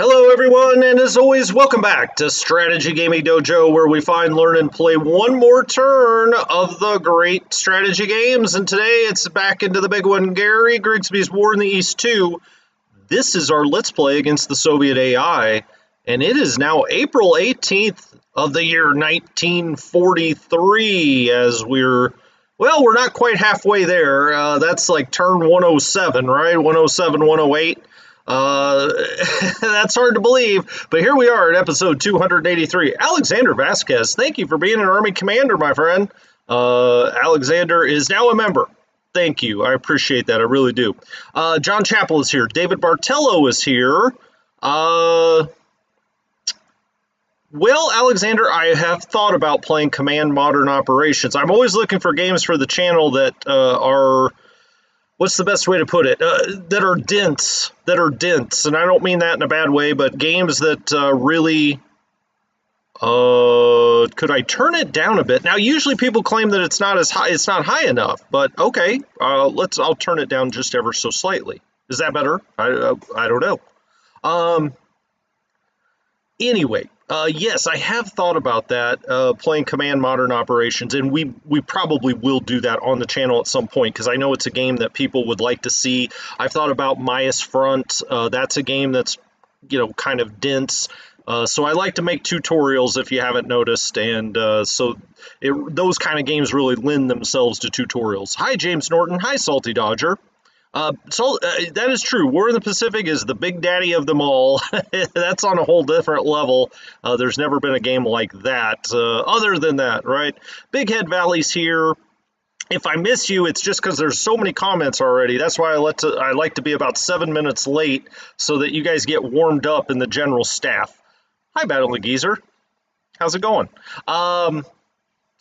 Hello, everyone, and as always, welcome back to Strategy Gaming Dojo, where we find, learn, and play one more turn of the great strategy games. And today it's back into the big one, Gary Grigsby's War in the East 2. This is our Let's Play against the Soviet AI, and it is now April 18th of the year 1943, as we're not quite halfway there. That's like turn 107, right? 107, 108. That's hard to believe, but here we are at episode 283. Alexander Vasquez, thank you for being an Army commander, my friend. Alexander is now a member. Thank you. I appreciate that. I really do. John Chappell is here. David Bartello is here. Well, Alexander, I have thought about playing Command Modern Operations. I'm always looking for games for the channel that are... what's the best way to put it? That are dense, and I don't mean that in a bad way, but games that really, could I turn it down a bit? Now, usually people claim that it's not as high, it's not high enough, but okay, I'll turn it down just ever so slightly. Is that better? I don't know. Anyway. Yes, I have thought about that, playing Command Modern Operations, and we probably will do that on the channel at some point, because I know it's a game that people would like to see. I've thought about Maya's Front. That's a game that's, kind of dense. So I like to make tutorials, if you haven't noticed, and those kind of games really lend themselves to tutorials. Hi, James Norton. Hi, Salty Dodger. That is true. War in the Pacific is the big daddy of them all. That's on a whole different level. There's never been a game like that. Other than that, right? Big Head Valley's here. If I miss you, it's just because there's so many comments already. That's why I like to be about 7 minutes late so that you guys get warmed up in the general staff. Hi, Battle Geezer. How's it going?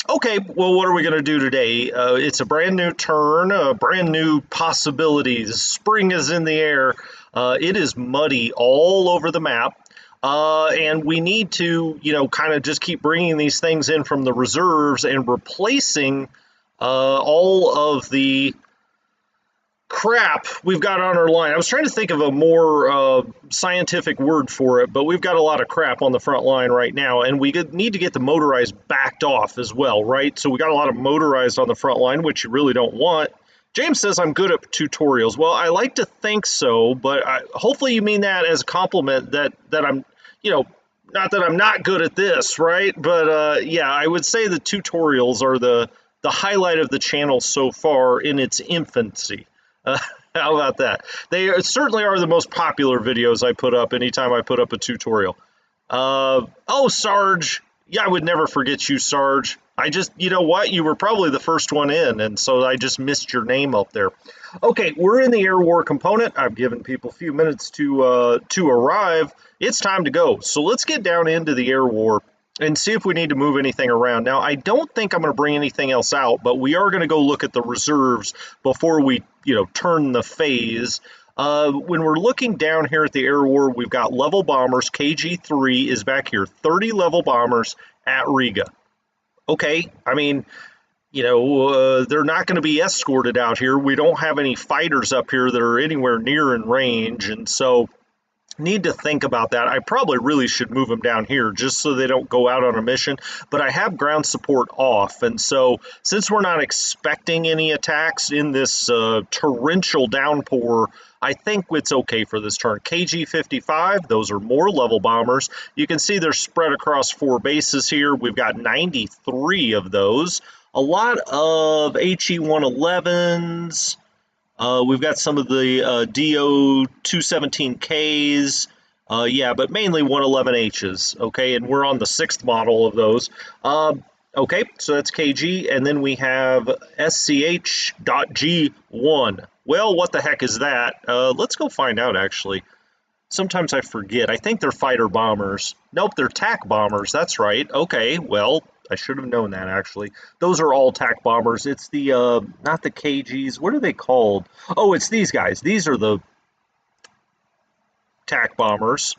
Okay, well, what are we going to do today? It's a brand new turn, brand new possibilities. Spring is in the air. It is muddy all over the map. And we need to, kind of just keep bringing these things in from the reserves and replacing all of the crap we've got on our line. I was trying to think of a more scientific word for it, but we've got a lot of crap on the front line right now, and we need to get the motorized backed off as well, right? So we got a lot of motorized on the front line, which you really don't want. James says I'm good at tutorials. Well, I like to think so, but hopefully you mean that as a compliment, that I'm, not that I'm not good at this, right? But yeah, I would say the tutorials are the highlight of the channel so far in its infancy. How about that? They certainly are the most popular videos I put up anytime I put up a tutorial. Oh, Sarge. Yeah, I would never forget you, Sarge. You know what? You were probably the first one in, and so I just missed your name up there. Okay, we're in the air war component. I've given people a few minutes to arrive. It's time to go. So let's get down into the air war and see if we need to move anything around. Now, I don't think I'm going to bring anything else out, but we are going to go look at the reserves before we, turn the phase. When we're looking down here at the air war, we've got level bombers. KG-3 is back here. 30 level bombers at Riga. Okay, I mean, they're not going to be escorted out here. We don't have any fighters up here that are anywhere near in range, and so need to think about that. I probably really should move them down here just so they don't go out on a mission, but I have ground support off, and so since we're not expecting any attacks in this torrential downpour, I think it's okay for this turn. KG-55, those are more level bombers. You can see they're spread across 4 bases here. We've got 93 of those. A lot of HE-111s. We've got some of the DO-217Ks, yeah, but mainly 111Hs, okay, and we're on the 6th model of those. Okay, so that's KG, and then we have SCH.G1. Well, what the heck is that? Let's go find out, actually. Sometimes I forget. I think they're fighter bombers. Nope, they're TAC bombers, that's right. Okay, well, I should have known that, actually. Those are all TAC bombers. It's the, not the KGs. What are they called? Oh, it's these guys. These are the TAC bombers.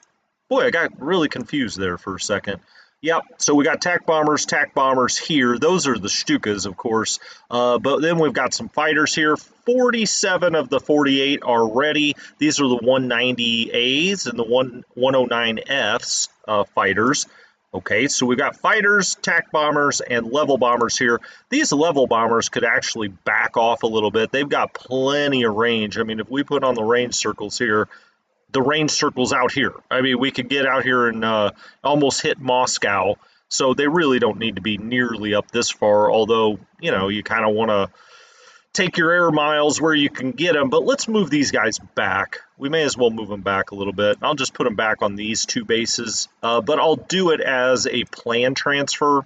Boy, I got really confused there for a second. Yep, so we got tac bombers here. Those are the Stukas, of course. But then we've got some fighters here. 47 of the 48 are ready. These are the 190As and the 109Fs fighters. Okay, so we've got fighters, tac bombers, and level bombers here. These level bombers could actually back off a little bit. They've got plenty of range. I mean, if we put on the range circles here, the range circles out here. I mean, we could get out here and almost hit Moscow. So they really don't need to be nearly up this far, although, you know, you kind of want to take your air miles where you can get them. But let's move these guys back. We may as well move them back a little bit. I'll just put them back on these two bases, but I'll do it as a plan transfer.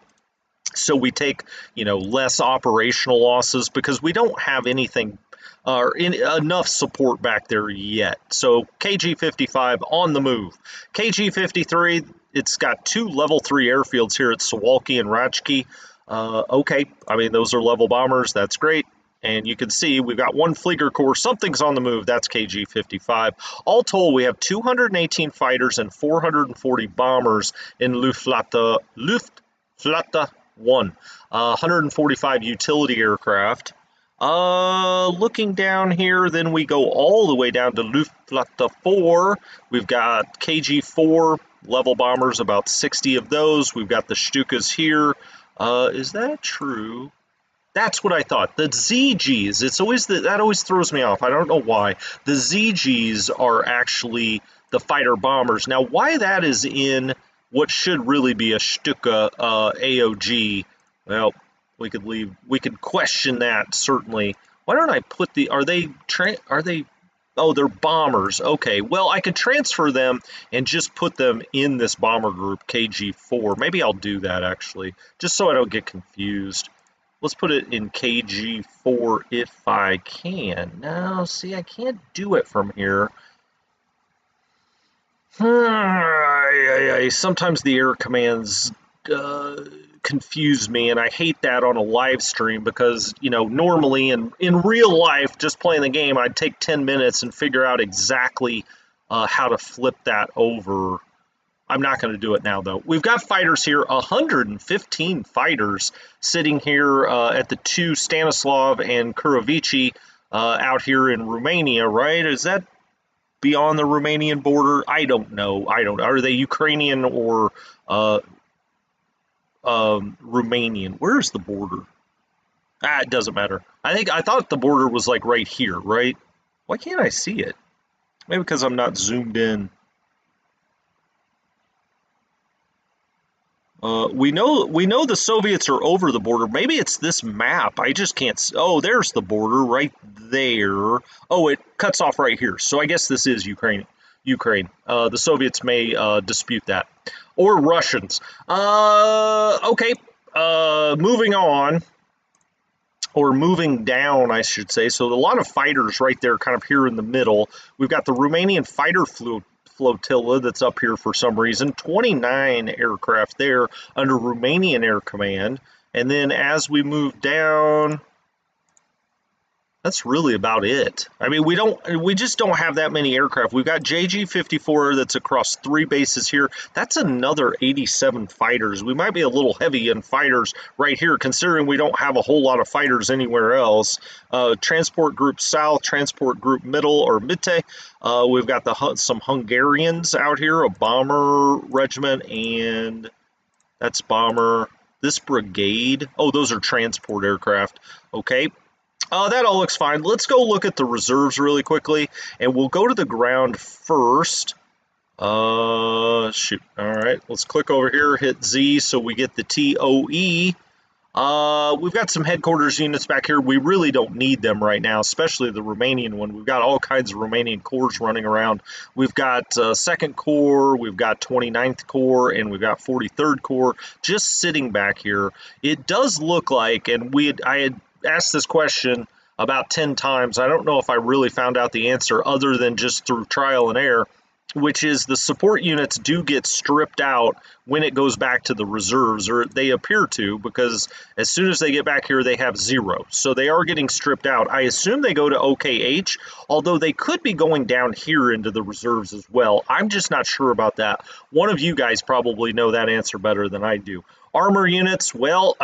So we take, you know, less operational losses because we don't have anything enough support back there yet. So KG-55 on the move. KG-53, it's got 2 level 3 airfields here at Suwalki and Rajki. Okay, I mean, those are level bombers. That's great. And you can see we've got 1 Flieger Corps. Something's on the move. That's KG-55. All told, we have 218 fighters and 440 bombers in Luftflotte 1. 145 utility aircraft. Looking down here, then we go all the way down to Luftflotte 4. We've got KG-4 level bombers, about 60 of those. We've got the Stukas here. Is that true? That's what I thought. The ZGs, it's always that always throws me off. I don't know why. The ZGs are actually the fighter bombers. Now, why that is in what should really be a Stuka AOG, well, we could question that, certainly. Why don't I put are they, oh, they're bombers. Okay, well, I could transfer them and just put them in this bomber group, KG-4. Maybe I'll do that, actually, just so I don't get confused. Let's put it in KG-4 if I can. No, see, I can't do it from here. Sometimes the air commands confuse me, and I hate that on a live stream because, you know, normally in real life, just playing the game, I'd take 10 minutes and figure out exactly how to flip that over. I'm not going to do it now, though. We've got fighters here, 115 fighters sitting here at the 2 Stanislav and Kurovici out here in Romania, right? Is that beyond the Romanian border? I don't know. Are they Ukrainian or Romanian? Where's the border? It doesn't matter. I thought the border was like right here, right? Why can't I see it? Maybe because I'm not zoomed in. We know the Soviets are over the border. Maybe it's this map. I just can't. Oh, there's the border right there. Oh, it cuts off right here. So I guess this is Ukraine. The Soviets may dispute that, or Russians. Okay. Moving on, or moving down, I should say. So a lot of fighters right there, kind of here in the middle. We've got the Romanian fighter flotilla that's up here for some reason. 29 aircraft there under Romanian Air Command. And then as we move down, that's really about it. I mean, we just don't have that many aircraft. We've got JG-54 that's across 3 bases here. That's another 87 fighters. We might be a little heavy in fighters right here, considering we don't have a whole lot of fighters anywhere else. Transport Group South, Transport Group Middle or Mitte. We've got some Hungarians out here, a bomber regiment, and that's bomber. This brigade, oh, those are transport aircraft. Okay. That all looks fine. Let's go look at the reserves really quickly, and we'll go to the ground first. Shoot. All right, let's click over here, hit Z, so we get the TOE. We've got some headquarters units back here. We really don't need them right now, especially the Romanian one. We've got all kinds of Romanian corps running around. We've got 2nd Corps, we've got 29th Corps, and we've got 43rd Corps just sitting back here. It does look like, and I had asked this question about 10 times. I don't know if I really found out the answer other than just through trial and error. which is the support units do get stripped out when it goes back to the reserves, or they appear to, because as soon as they get back here, they have 0. So they are getting stripped out. I assume they go to OKH, although they could be going down here into the reserves as well. I'm just not sure about that. One of you guys probably know that answer better than I do. Armor units, well,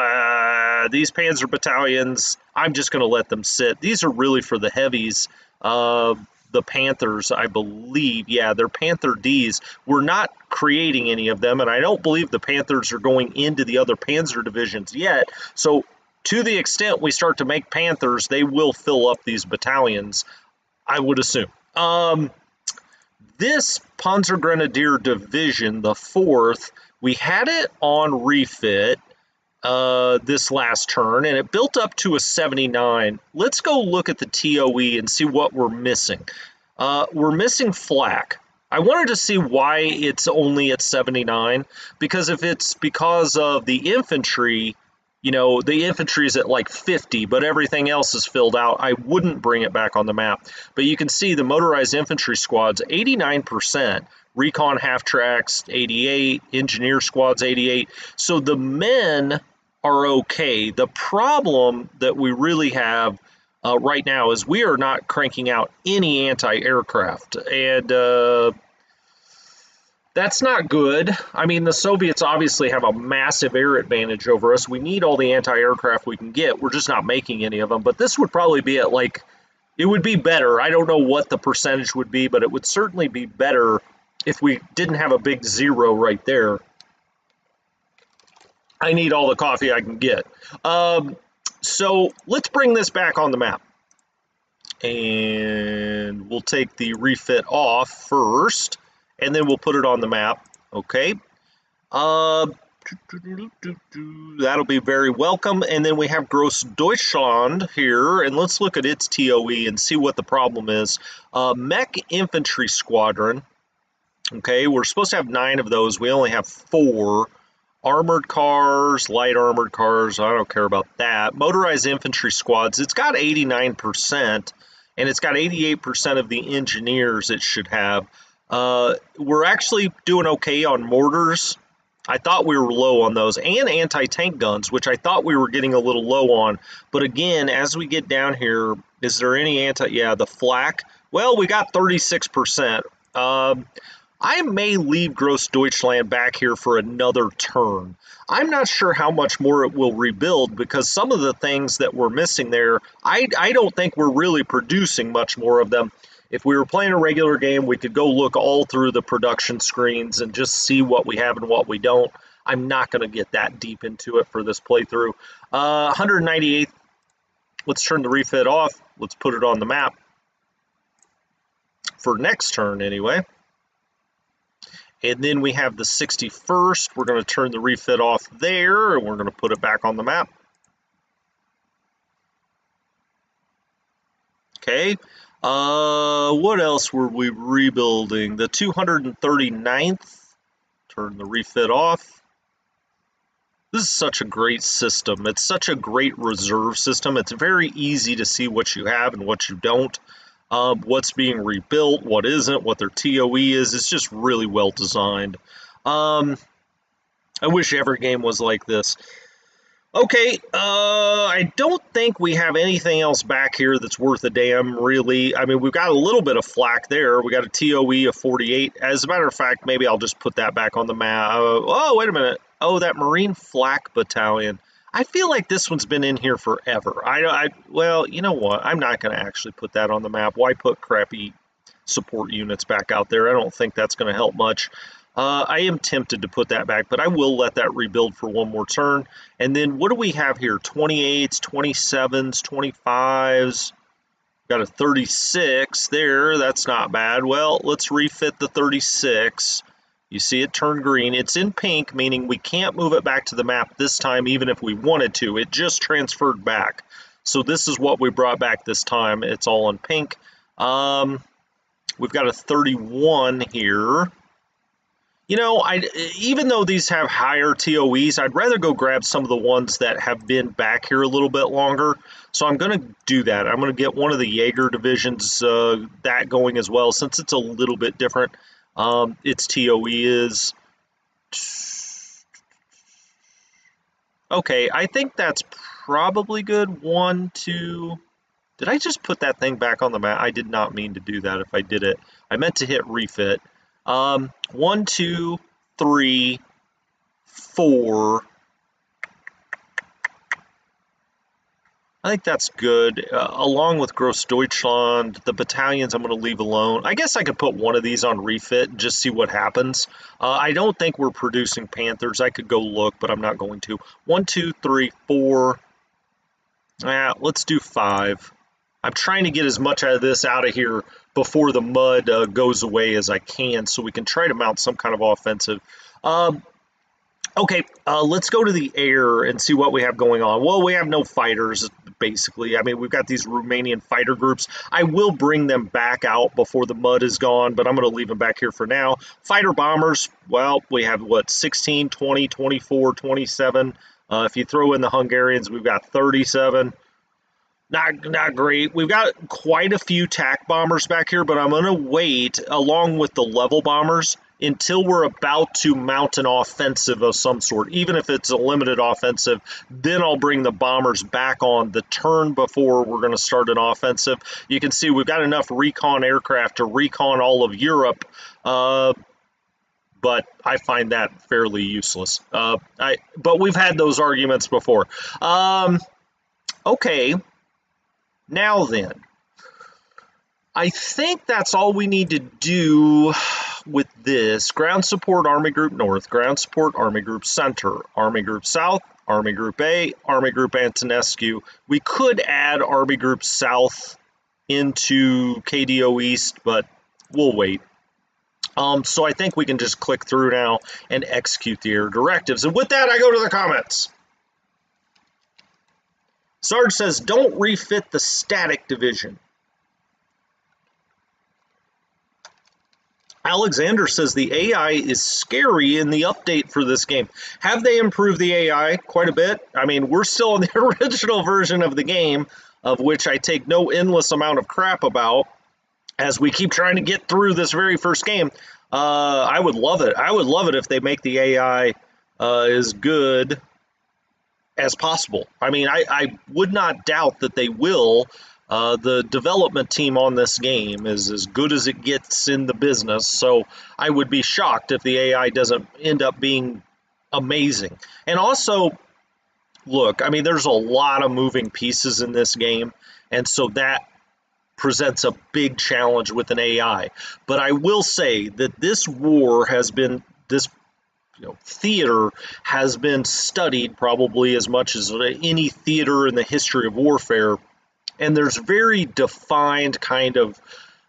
these Panzer battalions, I'm just going to let them sit. These are really for the heavies. The Panthers, I believe, yeah, they're Panther Ds. We're not creating any of them, and I don't believe the Panthers are going into the other Panzer divisions yet. So to the extent we start to make Panthers, they will fill up these battalions, I would assume. This Panzer Grenadier Division, the 4th, we had it on refit this last turn, and it built up to a 79. Let's go look at the TOE and see what we're missing. We're missing flak. I wanted to see why it's only at 79, because if it's because of the infantry, you know, the infantry is at like 50, but everything else is filled out, I wouldn't bring it back on the map. But you can see the motorized infantry squads, 89%. Recon half-tracks, 88. Engineer squads, 88. So the men are okay. The problem that we really have right now is we are not cranking out any anti-aircraft. And that's not good. I mean, the Soviets obviously have a massive air advantage over us. We need all the anti-aircraft we can get. We're just not making any of them. But this would probably be at like, it would be better. I don't know what the percentage would be, but it would certainly be better if we didn't have a big 0 right there. I need all the coffee I can get. So let's bring this back on the map. And we'll take the refit off first, and then we'll put it on the map. Okay. That'll be very welcome. And then we have Gross Deutschland here, and let's look at its TOE and see what the problem is. Mech Infantry Squadron. Okay, we're supposed to have 9 of those. We only have 4. Armored cars, light armored cars, I don't care about that. Motorized infantry squads, it's got 89%, and it's got 88% of the engineers it should have. We're actually doing okay on mortars. I thought we were low on those, and anti-tank guns, which I thought we were getting a little low on. But again, as we get down here, is there any yeah, the flak? Well, we got 36%. I may leave Gross Deutschland back here for another turn. I'm not sure how much more it will rebuild, because some of the things that we're missing there, I don't think we're really producing much more of them. If we were playing a regular game, we could go look all through the production screens and just see what we have and what we don't. I'm not going to get that deep into it for this playthrough. 198th, let's turn the refit off. Let's put it on the map for next turn anyway. And then we have the 61st. We're going to turn the refit off there, and we're going to put it back on the map. Okay. What else were we rebuilding? The 239th. Turn the refit off. This is such a great system. It's such a great reserve system. It's very easy to see what you have and what you don't. What's being rebuilt, what isn't, what their TOE is. It's just really well designed. I wish every game was like this. Okay, I don't think we have anything else back here that's worth a damn, really. I mean, we've got a little bit of flak there. We got a TOE of 48. As a matter of fact, maybe I'll just put that back on the map. Oh, wait a minute. Oh, that Marine Flak Battalion. I feel like this one's been in here forever. Well, you know what? I'm not going to actually put that on the map. Why put crappy support units back out there? I don't think that's going to help much. I am tempted to put that back, but I will let that rebuild for one more turn. And then what do we have here? 28s, 27s, 25s. Got a 36 there. That's not bad. Well, let's refit the 36. You see it turn green. It's in pink, meaning we can't move it back to the map this time, even if we wanted to. It just transferred back. So this is what we brought back this time. It's all in pink. We've got a 31 here. You know, even though these have higher TOEs, I'd rather go grab some of the ones that have been back here a little bit longer. So I'm going to do that. I'm going to get one of the Jaeger divisions that going as well, since it's a little bit different. Its TOE is... Okay, I think that's probably good. 1, 2... Did I just put that thing back on the map? I did not mean to do that if I did it. I meant to hit refit. 1, 2, 3, 4. I think that's good. Along with Gross Deutschland, the battalions I'm going to leave alone. I guess I could put one of these on refit and just see what happens. I don't think we're producing Panthers. I could go look, but I'm not going to. 1, 2, 3, 4. Let's do 5. I'm trying to get as much of this out of here before the mud goes away as I can, so we can try to mount some kind of offensive. Okay, let's go to the air and see what we have going on. Well, we have no fighters, basically. I mean, we've got these Romanian fighter groups. I will bring them back out before the mud is gone, but I'm going to leave them back here for now. Fighter bombers, well, we have, what, 16, 20, 24, 27. If you throw in the Hungarians, we've got 37. Not great. We've got quite a few TAC bombers back here, but I'm going to wait, along with the level bombers, until we're about to mount an offensive of some sort. Even if it's a limited offensive, then I'll bring the bombers back on the turn before we're going to start an offensive. You can see we've got enough recon aircraft to recon all of Europe, but I find that fairly useless. But we've had those arguments before. Okay. Now then, I think that's all we need to do with this. Ground support Army Group North, ground support Army Group Center, Army Group South, Army Group A, Army Group Antonescu. We could add Army Group South into KDO East, but we'll wait. So I think we can just click through now and execute the air directives. And with that, I go to the comments. Sarge says, don't refit the static division. Alexander says the AI is scary in the update for this game. Have they improved the AI quite a bit? I mean, we're still in the original version of the game, of which I take no endless amount of crap about as we keep trying to get through this very first game. I would love it. I would love it if they make the AI as good as possible. I mean, I would not doubt that they will. The development team on this game is as good as it gets in the business, so I would be shocked if the AI doesn't end up being amazing. And also, look, I mean, there's a lot of moving pieces in this game, and so that presents a big challenge with an AI. But I will say that this war has been, this theater has been studied probably as much as any theater in the history of warfare, and there's very defined kind of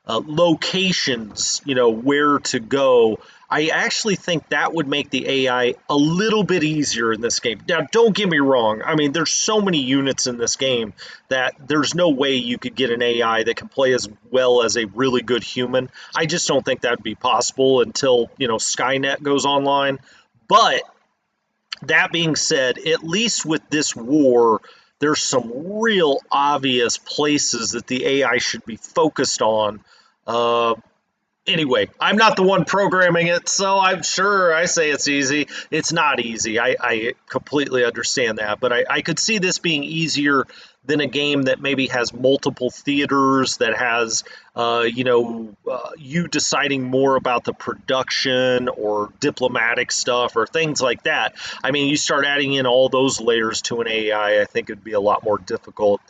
locations, where to go. I actually think that would make the AI a little bit easier in this game. Now, don't get me wrong. I mean, there's so many units in this game that there's no way you could get an AI that can play as well as a really good human. I just don't think that would be possible until, Skynet goes online. But that being said, at least with this war, there's some real obvious places that the AI should be focused on. Anyway, I'm not the one programming it, so I'm sure I say it's easy. It's not easy. I completely understand that, but I could see this being easier than a game that maybe has multiple theaters, that has, you deciding more about the production or diplomatic stuff or things like that. I mean, you start adding in all those layers to an AI, I think it'd be a lot more difficult.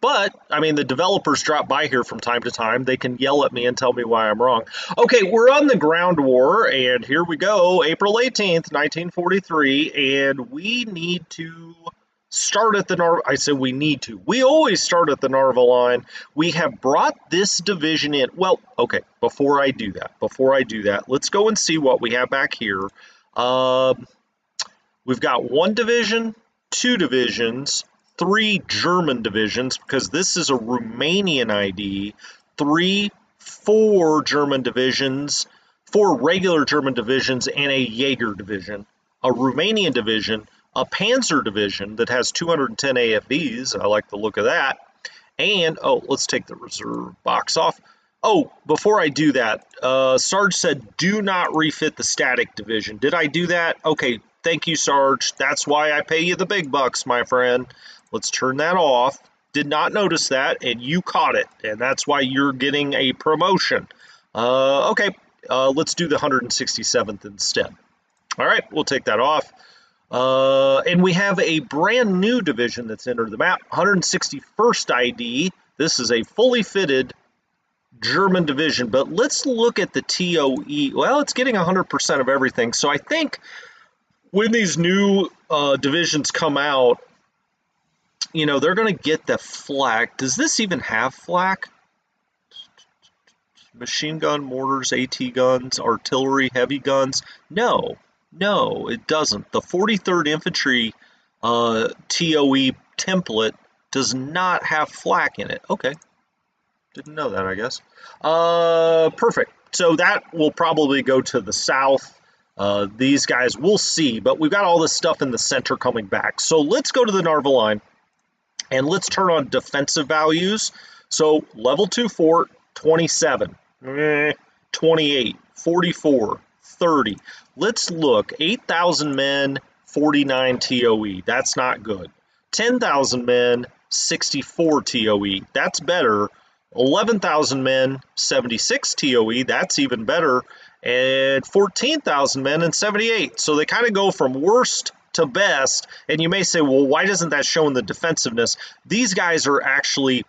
But, I mean, the developers drop by here from time to time. They can yell at me and tell me why I'm wrong. Okay, we're on the ground war, and here we go, April 18th, 1943, and we need to start at the Narva. I said we need to. We always start at the Narva line. We have brought this division in. Well, okay, before I do that, let's go and see what we have back here. We've got 1 division, 2 divisions, 3 German divisions, because this is a Romanian ID, 4 German divisions, 4 regular German divisions, and a Jaeger division, a Romanian division, a Panzer division that has 210 AFVs. I like the look of that. And, let's take the reserve box off. Oh, before I do that, Sarge said, do not refit the static division. Did I do that? Okay, thank you, Sarge. That's why I pay you the big bucks, my friend. Let's turn that off. Did not notice that, and you caught it, and that's why you're getting a promotion. Okay, let's do the 167th instead. All right, we'll take that off. And we have a brand new division that's entered the map, 161st ID. This is a fully fitted German division, but let's look at the TOE. Well, it's getting 100% of everything. So I think when these new divisions come out, you know, they're going to get the flak. Does this even have flak? Machine gun, mortars, AT guns, artillery, heavy guns? No, it doesn't. The 43rd Infantry TOE template does not have flak in it. Okay. Didn't know that, I guess. Perfect. So that will probably go to the south. These guys, we'll see, but we've got all this stuff in the center coming back. So let's go to the Narva line, and let's turn on defensive values. So level 2 fort, 27, 28, 44, 30. Let's look. 8,000 men, 49 TOE. That's not good. 10,000 men, 64 TOE. That's better. 11,000 men, 76 TOE, that's even better, and 14,000 men and 78. So they kind of go from worst to best, and you may say, well, why doesn't that show in the defensiveness? These guys are actually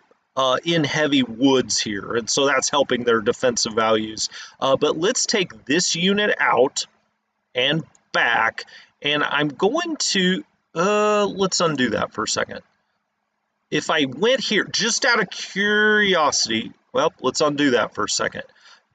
in heavy woods here, and so that's helping their defensive values. But let's take this unit out and back, and I'm going to, let's undo that for a second. If I went here, just out of curiosity, well, let's undo that for a second.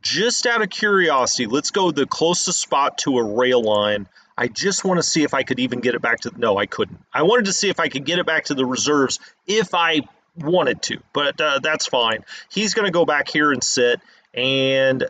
Just out of curiosity, let's go the closest spot to a rail line. I just want to see if I could even get it back to, no, I couldn't. I wanted to see if I could get it back to the reserves if I wanted to, but that's fine. He's going to go back here and sit, and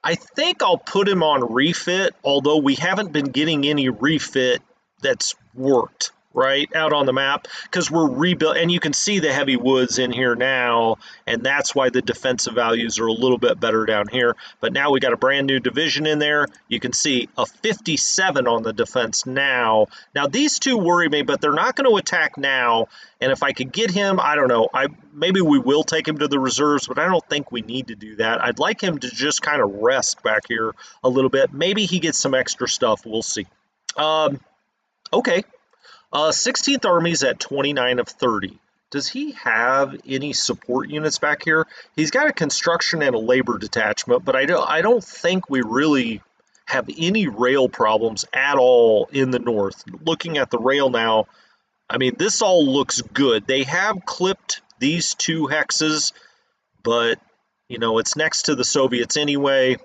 I think I'll put him on refit, although we haven't been getting any refit that's worked right out on the map because we're rebuilt, and you can see the heavy woods in here now, and that's why the defensive values are a little bit better down here. But now we got a brand new division in there. You can see a 57 on the defense now. Now these two worry me, but they're not going to attack now, and if I could get him, I don't know, maybe we will take him to the reserves, but I don't think we need to do that. I'd like him to just kind of rest back here a little bit. Maybe he gets some extra stuff. We'll see. Okay. 16th Army's at 29 of 30. Does he have any support units back here? He's got a construction and a labor detachment, but I don't think we really have any rail problems at all in the north. Looking at the rail now, I mean, this all looks good. They have clipped these two hexes, but, you know, it's next to the Soviets anyway.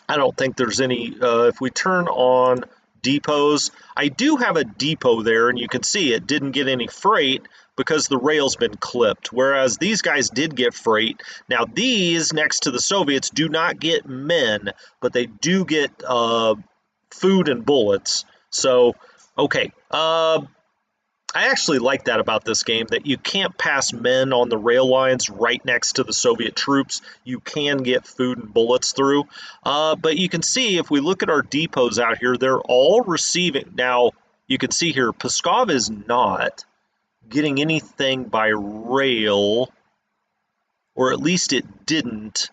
I don't think there's any, if we turn on depots, I do have a depot there, and you can see it didn't get any freight because the rail's been clipped, whereas these guys did get freight. Now these next to the Soviets do not get men, but they do get food and bullets. So okay, I actually like that about this game, that you can't pass men on the rail lines right next to the Soviet troops. You can get food and bullets through. But you can see if we look at our depots out here, they're all receiving. Now, you can see here, Pskov is not getting anything by rail, or at least it didn't.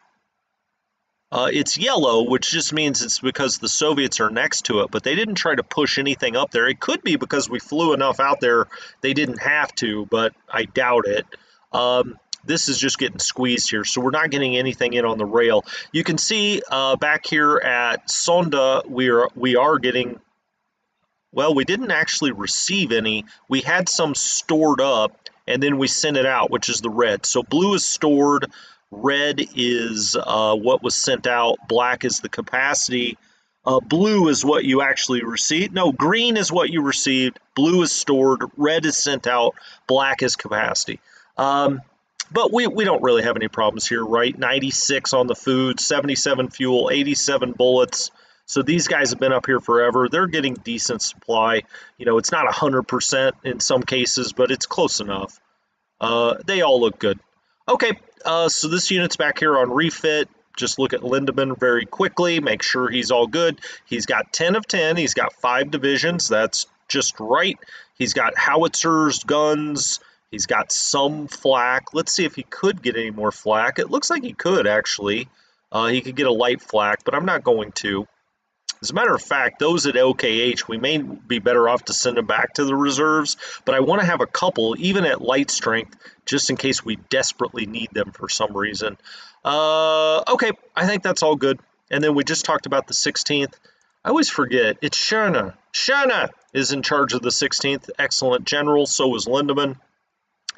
It's yellow, which just means it's because the Soviets are next to it, but they didn't try to push anything up there. It could be because we flew enough out there they didn't have to, but I doubt it. This is just getting squeezed here, so we're not getting anything in on the rail. You can see back here at Sonda, we are getting, well, we didn't actually receive any. We had some stored up, and then we sent it out, which is the red. So blue is stored. Red is what was sent out. Black is the capacity. Blue is what you actually received. No, green is what you received. Blue is stored. Red is sent out. Black is capacity. But we don't really have any problems here, right? 96 on the food, 77 fuel, 87 bullets. So these guys have been up here forever. They're getting decent supply. You know, it's not 100% in some cases, but it's close enough. They all look good. Okay, So this unit's back here on refit. Just look at Lindemann very quickly, make sure he's all good. He's got 10 of 10. He's got 5 divisions. That's just right. He's got howitzers, guns. He's got some flak. Let's see if he could get any more flak. It looks like he could, actually. He could get a light flak, but I'm not going to. As a matter of fact, those at OKH, we may be better off to send them back to the reserves, but I want to have a couple, even at light strength, just in case we desperately need them for some reason. Okay, I think that's all good. And then we just talked about the 16th. I always forget, it's Schöne. Schöne is in charge of the 16th. Excellent general, so is Lindemann.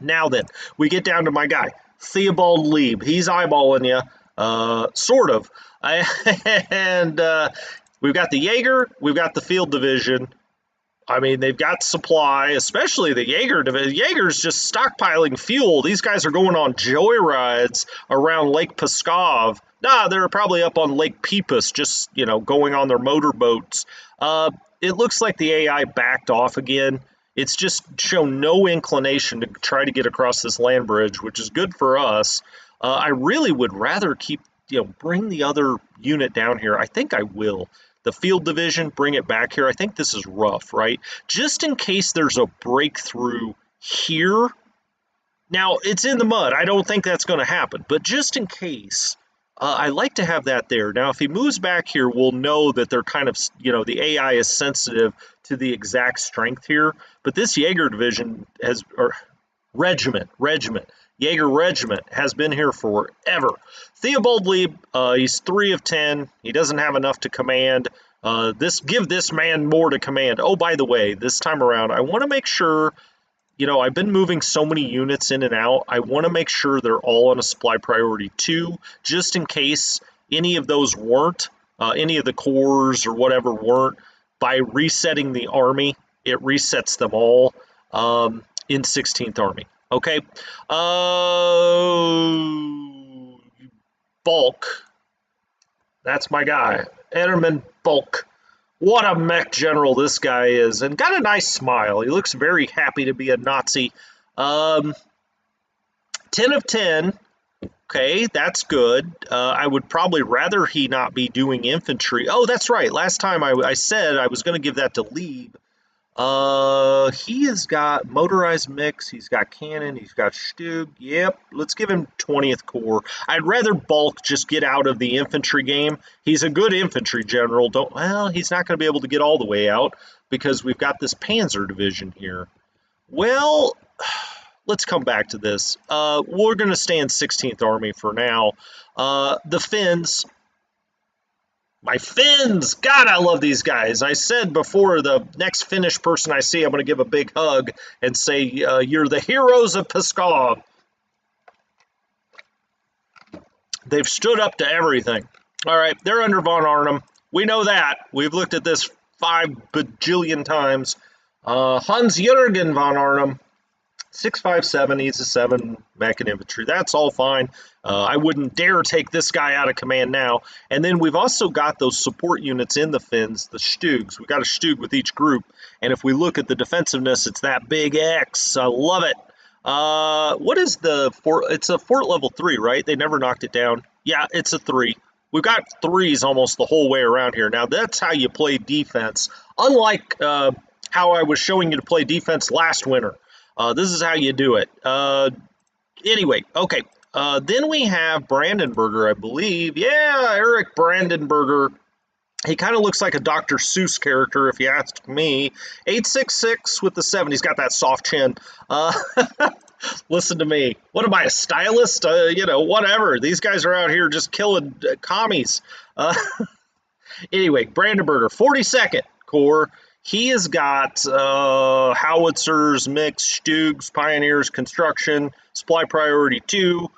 Now then, we get down to my guy, Theobald Lieb. He's eyeballing you, sort of. And we've got the Jaeger, we've got the field division. I mean, they've got supply, especially the Jaeger division. Jaeger's just stockpiling fuel. These guys are going on joyrides around Lake Pskov. Nah, they're probably up on Lake Peepus, just, you know, going on their motorboats. It looks like the AI backed off again. It's just shown no inclination to try to get across this land bridge, which is good for us. I really would rather keep, bring the other unit down here. I think I will. The field division, bring it back here. I think this is rough, right? Just in case there's a breakthrough here. Now, it's in the mud. I don't think that's going to happen. But just in case, I like to have that there. Now, if he moves back here, we'll know that they're kind of, the AI is sensitive to the exact strength here. But this Jaeger division has, or regiment. Jaeger regiment has been here forever. Theobald Lieb, he's 3 of 10. He doesn't have enough to command. Give this man more to command. Oh, by the way, this time around, I want to make sure, I've been moving so many units in and out. I want to make sure they're all on a supply priority 2, just in case any of those weren't, any of the corps or whatever weren't. By resetting the army, it resets them all in 16th Army. Okay, Bulk, that's my guy, Ederman Bulk. What a mech general this guy is, and got a nice smile. He looks very happy to be a Nazi. 10 of 10, okay, that's good. I would probably rather he not be doing infantry. Oh, that's right, last time I said I was going to give that to Lieb. He has got motorized mix, he's got cannon, he's got Stug. Yep, let's give him 20th Corps. I'd rather Bulk just get out of the infantry game. He's a good infantry general. He's not going to be able to get all the way out because we've got this Panzer division here. Well, let's come back to this. We're going to stay in 16th Army for now. The Finns. My Finns! God, I love these guys. I said before, the next Finnish person I see, I'm going to give a big hug and say, you're the heroes of Pskov. They've stood up to everything. All right, they're under von Arnim. We know that. We've looked at this 5 bajillion times. Hans-Jürgen von Arnim. 657, he's a 7 mech and infantry. That's all fine. I wouldn't dare take this guy out of command now. And then we've also got those support units in the Finns, the Stugs. We've got a Stug with each group. And if we look at the defensiveness, it's that big X. I love it. What is the fort? It's a fort level 3, right? They never knocked it down. Yeah, it's a 3. We've got 3s almost the whole way around here. Now, that's how you play defense. Unlike how I was showing you to play defense last winter. This is how you do it. Anyway, okay. Then we have Brandenburger, I believe. Yeah, Eric Brandenburger. He kind of looks like a Dr. Seuss character, if you ask me. 866 with the 7. He's got that soft chin. Listen to me. What am I, a stylist? Whatever. These guys are out here just killing commies. Anyway, Brandenburger, 42nd Corps. He has got howitzers, mix, Stugs, Pioneers, construction, supply priority 2.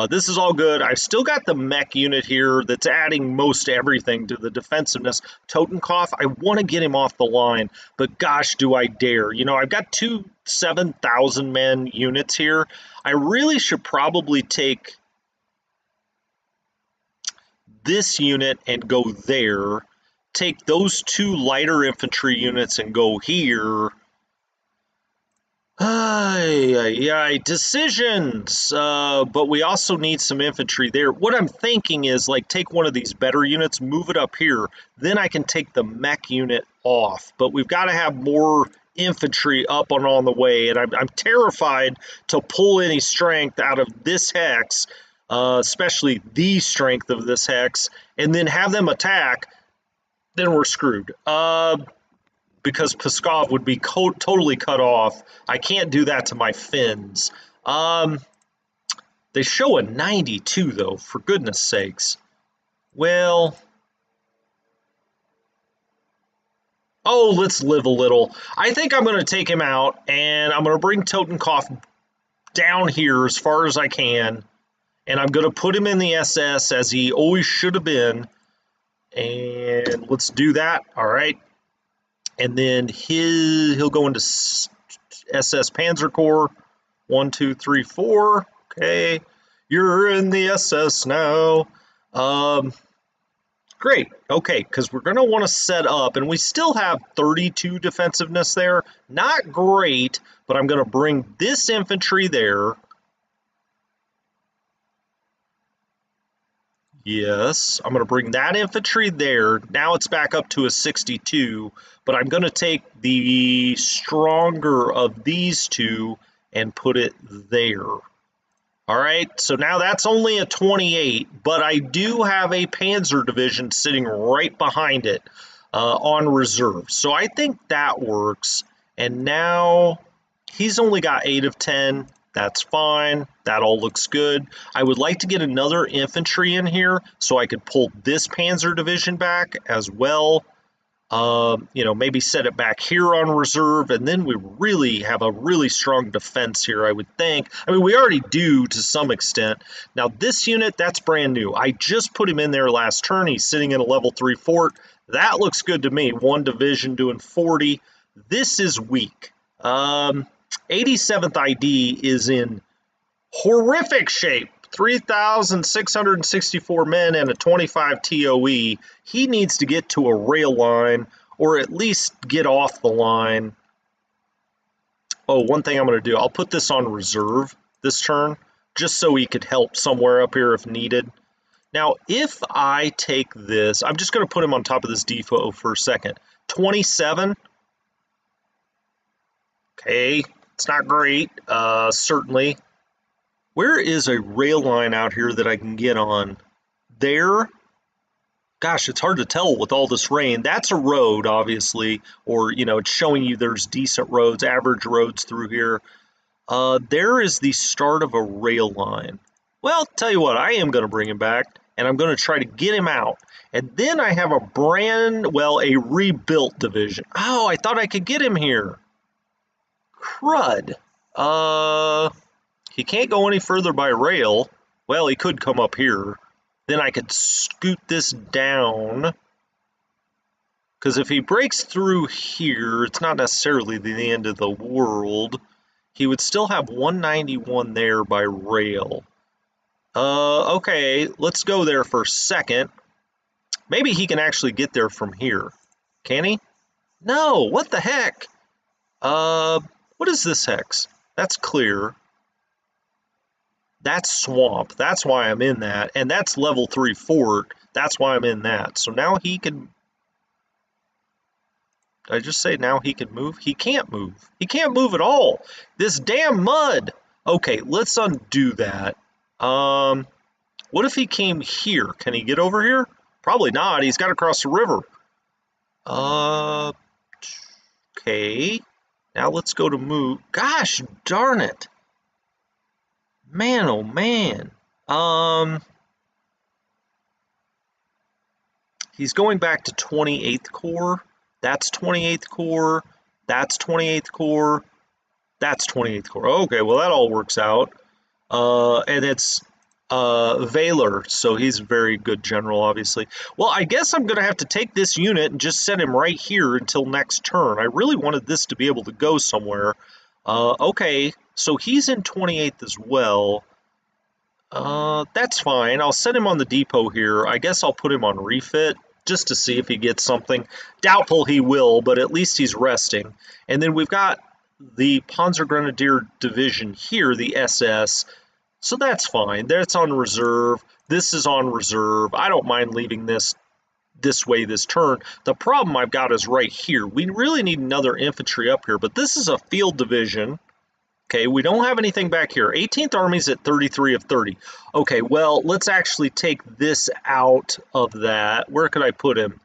This is all good. I've still got the mech unit here that's adding most everything to the defensiveness. Totenkopf, I want to get him off the line, but gosh, do I dare. I've got 2 7,000 men units here. I really should probably take this unit and go there. Take those 2 lighter infantry units and go here. Yeah, decisions. But we also need some infantry there. What I'm thinking is, like, take one of these better units, move it up here. Then I can take the mech unit off. But we've got to have more infantry up and on the way. And I'm terrified to pull any strength out of this hex, especially the strength of this hex, and then have them attack. Then we're screwed. Because Pskov would be totally cut off. I can't do that to my Finns. They show a 92, though, for goodness sakes. Well... Oh, let's live a little. I think I'm going to take him out, and I'm going to bring Totenkopf down here as far as I can, and I'm going to put him in the SS as he always should have been. And let's do that. All right. And then he'll go into SS Panzer Corps. 1, 2, 3, 4. Okay, you're in the SS now. Great. Okay, because we're going to want to set up, and we still have 32 defensiveness there. Not great, but I'm going to bring this infantry there. Yes, I'm going to bring that infantry there. Now it's back up to a 62, but I'm going to take the stronger of these two and put it there. All right, so now that's only a 28, but I do have a Panzer division sitting right behind it on reserve. So I think that works. And now he's only got 8 of 10. That's fine. That all looks good. I would like to get another infantry in here so I could pull this Panzer division back as well. You know, maybe set it back here on reserve, and then we really have a really strong defense here, I would think. I mean, we already do to some extent. Now, this unit, that's brand new. I just put him in there last turn. He's sitting in a level 3 fort. That looks good to me. 1 division doing 40. This is weak. 87th ID is in horrific shape. 3,664 men and a 25 TOE. He needs to get to a rail line or at least get off the line. Oh, one thing I'm going to do, I'll put this on reserve this turn just so he could help somewhere up here if needed. Now, if I take this, I'm just going to put him on top of this depot for a second. 27. Okay, it's not great, certainly. Where is a rail line out here that I can get on? There? Gosh, it's hard to tell with all this rain. That's a road, obviously, or, you know, it's showing you there's decent roads, average roads through here. There is the start of a rail line. Well, tell you what, I am going to bring him back, and I'm going to try to get him out. And then I have a a rebuilt division. Oh, I thought I could get him here. Crud. He can't go any further by rail. Well, he could come up here. Then I could scoot this down. Because if he breaks through here, it's not necessarily the end of the world. He would still have 191 there by rail. Okay, let's go there for a second. Maybe he can actually get there from here. Can he? No, what the heck? What is this hex? That's clear. That's swamp. That's why I'm in that. And that's level 3 fort. That's why I'm in that. So now he can... Did I just say now he can move? He can't move. He can't move at all. This damn mud. Okay, let's undo that. What if he came here? Can he get over here? Probably not. He's got to cross the river. Okay. Now let's go to move. Gosh darn it. Man, oh man. He's going back to 28th Corps. That's 28th Corps. That's 28th Corps. That's 28th Corps. Okay, well that all works out. And it's Valor, so he's a very good general, obviously. Well, I guess I'm going to have to take this unit and just set him right here until next turn. I really wanted this to be able to go somewhere. Okay, so he's in 28th as well. That's fine. I'll set him on the depot here. I guess I'll put him on refit just to see if he gets something. Doubtful he will, but at least he's resting. And then we've got the Panzergrenadier Division here, the SS, so that's fine. That's on reserve. This is on reserve. I don't mind leaving this way this turn. The problem I've got is right here. We really need another infantry up here, but this is a field division. Okay, we don't have anything back here. 18th Army's at 33 of 30. Okay, well, let's actually take this out of that. Where could I put him?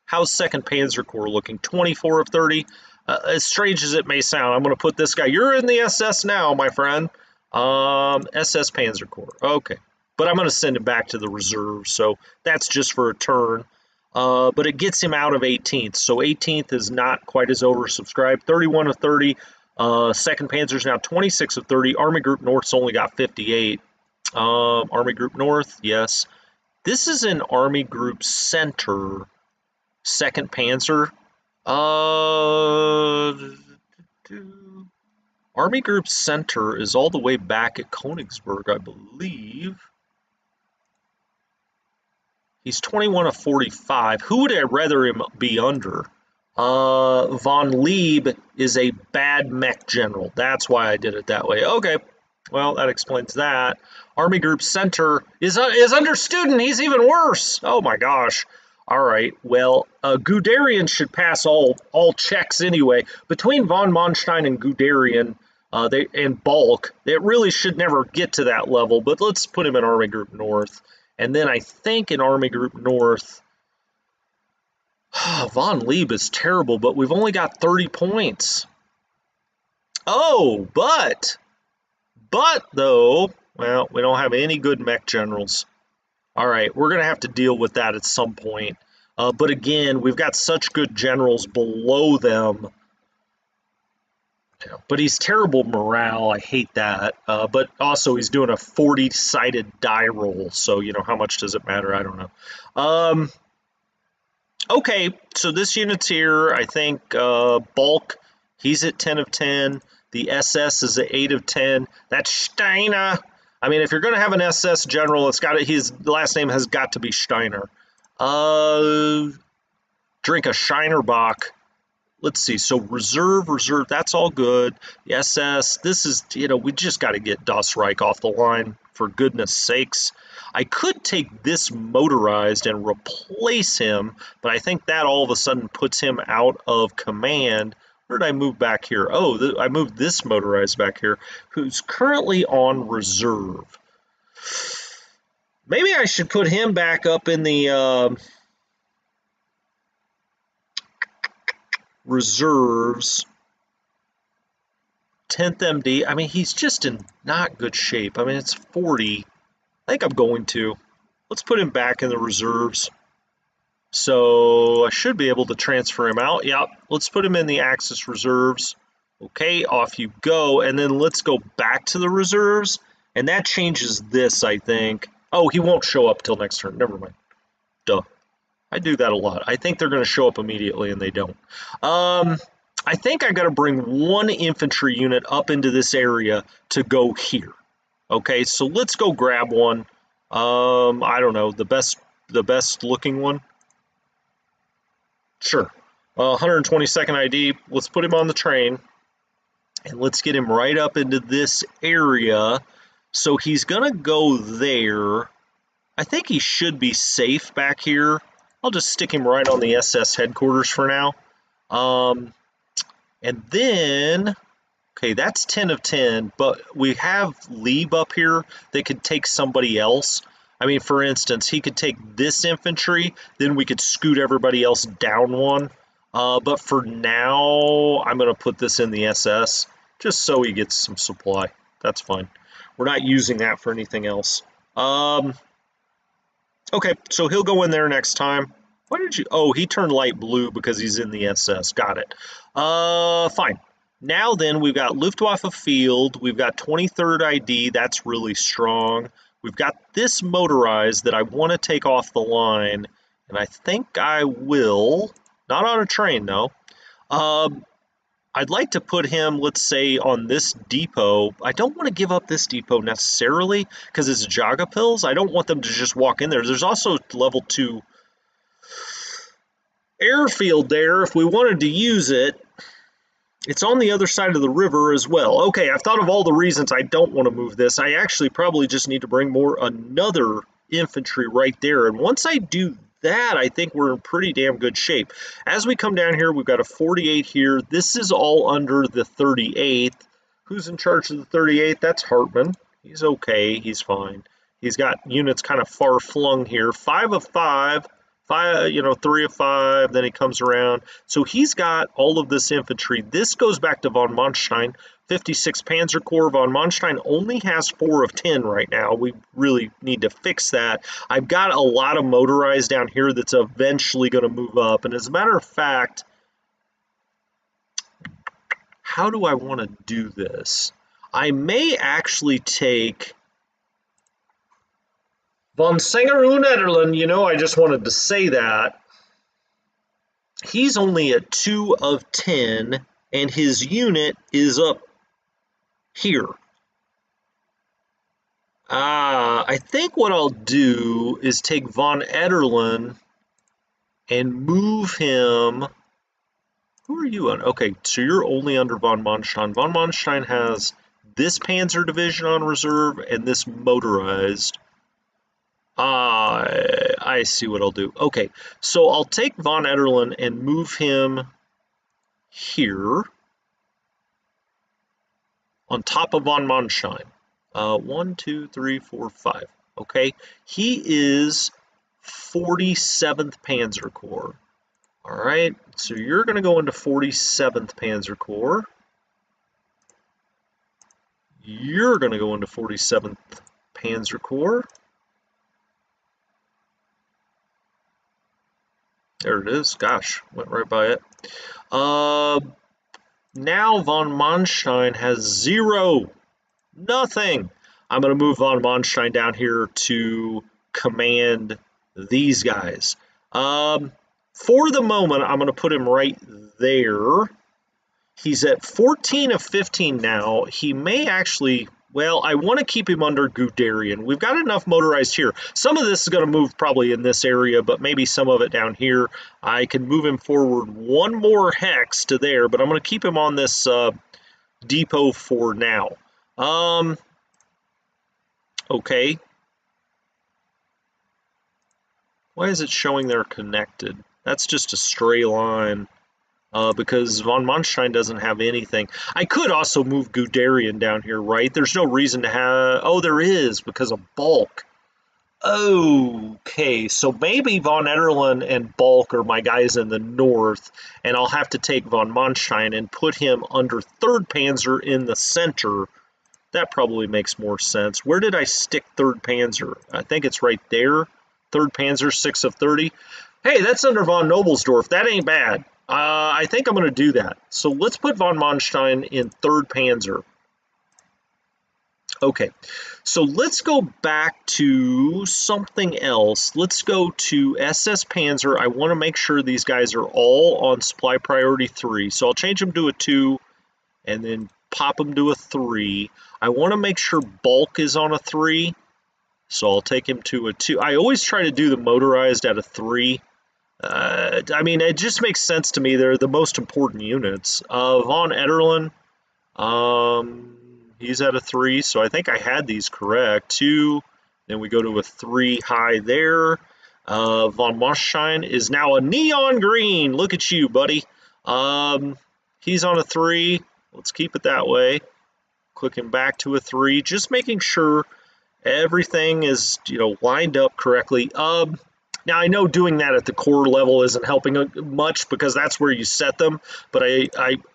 How's 2nd Panzer Corps looking? 24 of 30. As strange as it may sound, I'm going to put this guy. You're in the SS now, my friend. SS Panzer Corps. Okay, but I'm going to send him back to the reserve, so that's just for a turn. But it gets him out of 18th, so 18th is not quite as oversubscribed. 31 of 30. 2nd Panzer's now 26 of 30. Army Group North's only got 58. Army Group North, yes. This is in Army Group Center. 2nd Panzer. Army Group Center is all the way back at Königsberg, I believe. He's 21 of 45. Who would I rather him be under? Von Lieb is a bad mech general. That's why I did it that way. Okay, well, that explains that. Army Group Center is under student. He's even worse. Oh my gosh. All right, well, Guderian should pass all checks anyway. Between von Manstein and Guderian and Bulk, it really should never get to that level, but let's put him in Army Group North. And then I think in Army Group North, Von Lieb is terrible, but we've only got 30 points. Oh, but though, well, we don't have any good mech generals. All right, we're going to have to deal with that at some point. But again, we've got such good generals below them. But he's terrible morale. I hate that. But also, he's doing a 40-sided die roll. So, you know, how much does it matter? I don't know. Okay, so this unit's here. I think Bulk, he's at 10 of 10. The SS is at 8 of 10. That's Steiner. I mean, if you're going to have an SS general, it's got to, his last name has got to be Steiner. Drink a Scheinerbach. Let's see. So reserve, that's all good. The SS, this is, you know, we just got to get Das Reich off the line, for goodness sakes. I could take this motorized and replace him, but I think that all of a sudden puts him out of command. Where did I move back here? Oh, I moved this motorized back here, who's currently on reserve. Maybe I should put him back up in the reserves. 10th MD. I mean, he's just in not good shape. I mean, it's 40. I think I'm going to. Let's put him back in the reserves. So I should be able to transfer him out. Yep, let's put him in the Axis reserves. Okay, off you go. And then let's go back to the reserves. And that changes this, I think. Oh, he won't show up till next turn. Never mind. Duh. I do that a lot. I think they're going to show up immediately, and they don't. I think I got to bring one infantry unit up into this area to go here. Okay, so let's go grab one. I don't know, the best looking one. Sure. 122nd ID. Let's put him on the train, and let's get him right up into this area. So he's gonna go there. I think he should be safe back here. I'll just stick him right on the SS headquarters for now. And then, okay, that's 10 of 10, but we have Lieb up here that could take somebody else. I mean, for instance, he could take this infantry, then we could scoot everybody else down one. But for now, I'm going to put this in the SS, just so he gets some supply. That's fine. We're not using that for anything else. Okay, so he'll go in there next time. Why did you... Oh, he turned light blue because he's in the SS. Got it. Fine. Now then, we've got Luftwaffe Field. We've got 23rd ID. That's really strong. We've got this motorized that I want to take off the line. And I think I will. Not on a train, though. I'd like to put him, let's say, on this depot. I don't want to give up this depot necessarily because it's Jaga pills. I don't want them to just walk in there. There's also level 2 airfield there if we wanted to use it. It's on the other side of the river as well. Okay, I've thought of all the reasons I don't want to move this. I actually probably just need to bring another infantry right there. And once I do that, I think we're in pretty damn good shape. As we come down here, we've got a 48 here. This is all under the 38th. Who's in charge of the 38th? That's Hartman. He's okay. He's fine. He's got units kind of far flung here. 5 of 5. 3 of 5, then he comes around. So he's got all of this infantry. This goes back to von Manstein, 56 Panzer Corps. Von Manstein only has 4 of 10 right now. We really need to fix that. I've got a lot of motorized down here that's eventually going to move up. And as a matter of fact, how do I want to do this? I may actually take Von Sangerun-Ederlin, I just wanted to say that. He's only at 2 of 10, and his unit is up here. I think what I'll do is take Von Ederlin and move him. Who are you on? Okay, so you're only under Von Manstein. Von Manstein has this Panzer Division on reserve and this motorized. I see what I'll do. Okay, so I'll take Von Ederlin and move him here on top of Von Manstein. 1, 2, 3, 4, 5. Okay, he is 47th Panzer Corps. All right, so you're going to go into 47th Panzer Corps. You're going to go into 47th Panzer Corps. There it is. Gosh, went right by it. Now von Manstein has 0. Nothing. I'm going to move von Manstein down here to command these guys. For the moment, I'm going to put him right there. He's at 14 of 15 now. He may actually... Well, I want to keep him under Guderian. We've got enough motorized here. Some of this is going to move probably in this area, but maybe some of it down here. I can move him forward 1 more hex to there, but I'm going to keep him on this depot for now. Okay. Why is it showing they're connected? That's just a stray line. Because von Manstein doesn't have anything. I could also move Guderian down here, right? There's no reason to have... Oh, there is, because of bulk. Okay, so maybe von Ederlin and bulk are my guys in the north, and I'll have to take von Manstein and put him under 3rd Panzer in the center. That probably makes more sense. Where did I stick 3rd Panzer? I think it's right there. 3rd Panzer, 6 of 30. Hey, that's under von Nobelsdorf. That ain't bad. I think I'm going to do that. So let's put von Manstein in 3rd Panzer. Okay, so let's go back to something else. Let's go to SS Panzer. I want to make sure these guys are all on supply priority 3. So I'll change them to a 2 and then pop them to a 3. I want to make sure bulk is on a 3. So I'll take him to a 2. I always try to do the motorized at a 3. I mean, it just makes sense to me. They're the most important units. Von Ederlin, he's at a 3, so I think I had these correct. 2, then we go to a 3 high there. Von Manstein is now a neon green. Look at you, buddy. He's on a 3. Let's keep it that way. Clicking back to a 3, just making sure everything is, lined up correctly. Now, I know doing that at the core level isn't helping much because that's where you set them, but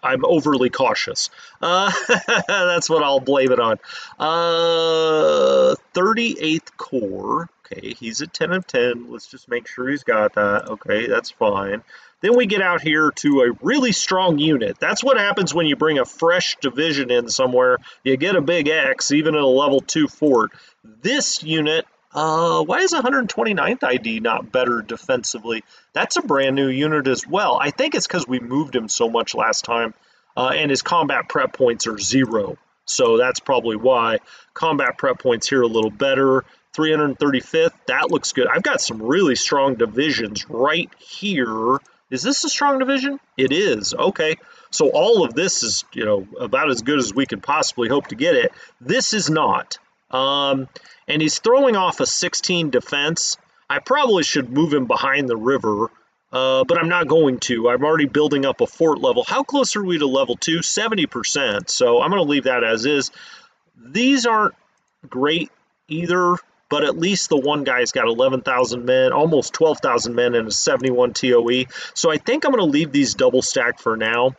I'm overly cautious. That's what I'll blame it on. 38th Corps. Okay, he's at 10 of 10. Let's just make sure he's got that. Okay, that's fine. Then we get out here to a really strong unit. That's what happens when you bring a fresh division in somewhere. You get a big X, even in a level 2 fort. This unit... why is 129th ID not better defensively? That's a brand new unit as well. I think it's because we moved him so much last time, and his combat prep points are 0. So that's probably why. Combat prep points here a little better. 335th, that looks good. I've got some really strong divisions right here Is this a strong division? It is. Okay. So all of this is, about as good as we could possibly hope to get it. This is not. And he's throwing off a 16 defense. I probably should move him behind the river, but I'm not going to. I'm already building up a fort level. How close are we to level 2? 70%. So I'm going to leave that as is. These aren't great either, but at least the one guy's got 11,000 men, almost 12,000 men, and a 71 TOE. So I think I'm going to leave these double stacked for now.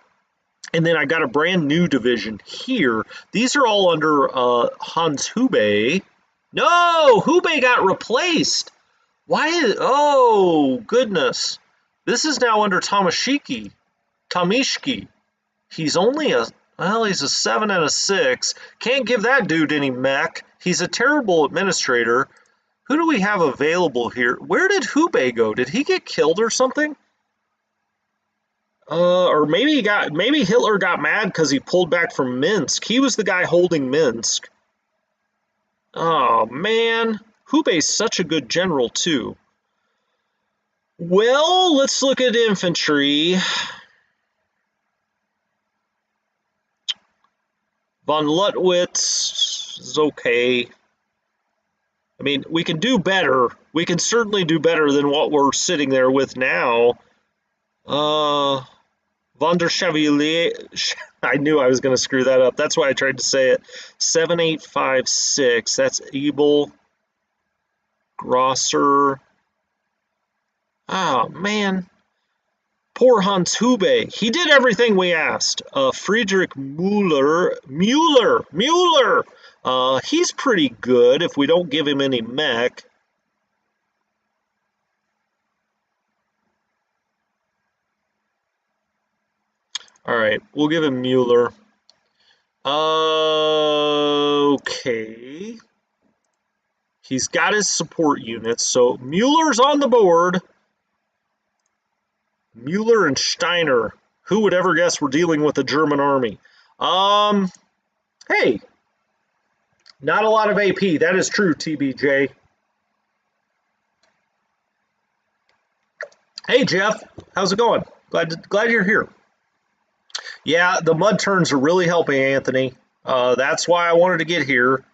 And then I got a brand new division here. These are all under Hans Hubei. No, Hubei got replaced. Oh, goodness. This is now under Tamishiki. He's only he's a 7 and a 6. Can't give that dude any mech. He's a terrible administrator. Who do we have available here? Where did Hubei go? Did he get killed or something? Or maybe Hitler got mad because he pulled back from Minsk. He was the guy holding Minsk. Oh, man. Hubei's such a good general, too. Well, let's look at infantry. Von Luttwitz is okay. I mean, we can do better. We can certainly do better than what we're sitting there with now. Von der Chevalier, I knew I was going to screw that up. That's why I tried to say it. 7856, that's Abel. Grosser. Oh, man. Poor Hans Hubei. He did everything we asked. Friedrich Mueller. He's pretty good if we don't give him any mech. All right, we'll give him Mueller. Okay. He's got his support units, so Mueller's on the board. Mueller and Steiner. Who would ever guess we're dealing with a German army? Hey, not a lot of AP. That is true, TBJ. Hey, Jeff. How's it going? Glad you're here. Yeah, the mud turns are really helping, Anthony. That's why I wanted to get here.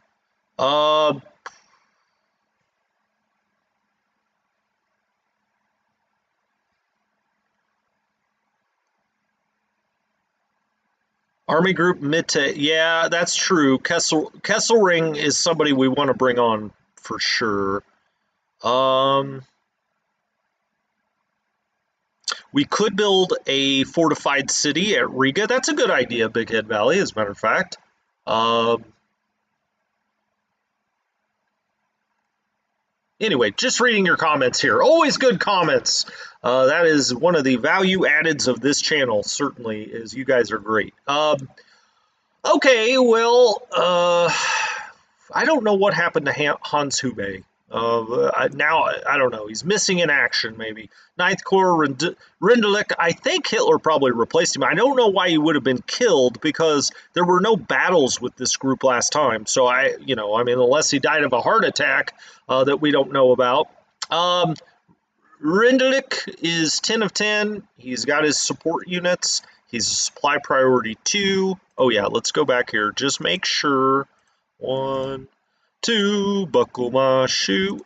Army Group Mitte, yeah, that's true. Kesselring is somebody we want to bring on for sure. We could build a fortified city at Riga. That's a good idea, Big Head Valley, as a matter of fact. Anyway, just reading your comments here. Always good comments. That is one of the value addeds of this channel, certainly, is you guys are great. Okay, well, I don't know what happened to Hans Hubei. Now, I don't know. He's missing in action, maybe. Ninth Corps, Rindelik, I think Hitler probably replaced him. I don't know why he would have been killed, because there were no battles with this group last time. So, I mean, unless he died of a heart attack that we don't know about. Rindelik is 10 of 10. He's got his support units. He's a supply priority 2. Oh, yeah, let's go back here. Just make sure. 1, 2, buckle my shoe.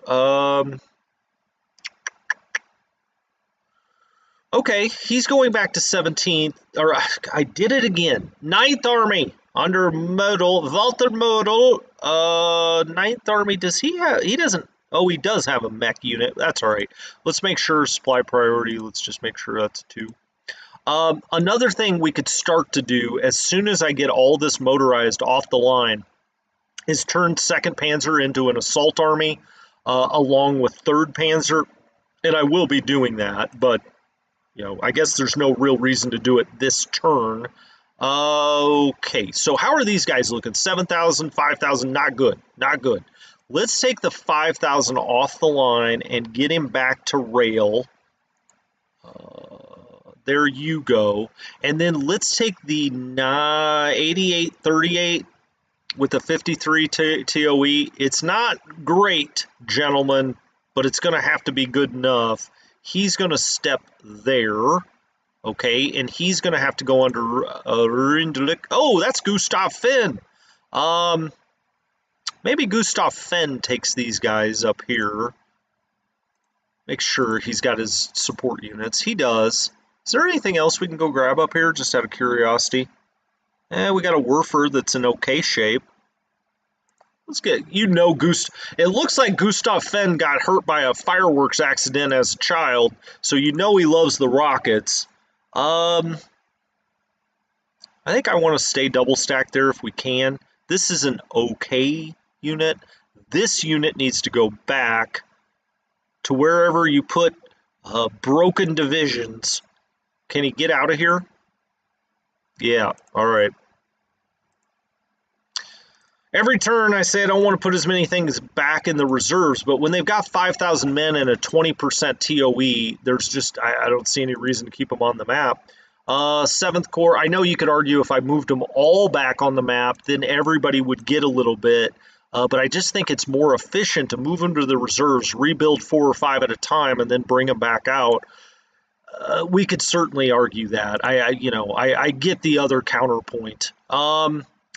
Okay, he's going back to 17th. Or I did it again. 9th Army under Walter Model. 9th Army, does he have? He doesn't. Oh, he does have a mech unit. That's all right. Let's make sure supply priority. Let's just make sure that's 2. Another thing we could start to do as soon as I get all this motorized off the line is turn 2nd Panzer into an assault army along with 3rd Panzer, and I will be doing that, but I guess there's no real reason to do it this turn. Okay, so how are these guys looking? 7,000, 5,000, not good, not good. Let's take the 5,000 off the line and get him back to rail. There you go. And then let's take the 8838 with the 53 TOE. It's not great, gentlemen, but it's going to have to be good enough. He's going to step there. Okay, and he's going to have to go under Rindelik. Oh, that's Gustav Finn. Maybe Gustav Finn takes these guys up here. Make sure he's got his support units. He does. Is there anything else we can go grab up here, just out of curiosity? We got a Werfer that's in okay shape. Let's get, it looks like Gustav Finn got hurt by a fireworks accident as a child, so you know he loves the rockets. I think I want to stay double stacked there if we can. This is an okay unit. This unit needs to go back to wherever you put broken divisions. Can he get out of here? Yeah, all right. Every turn I say I don't want to put as many things back in the reserves, but when they've got 5,000 men and a 20% TOE, there's just, I don't see any reason to keep them on the map. 7th Corps, I know you could argue if I moved them all back on the map, then everybody would get a little bit, but I just think it's more efficient to move them to the reserves, rebuild 4 or 5 at a time, and then bring them back out. We could certainly argue that. I get the other counterpoint.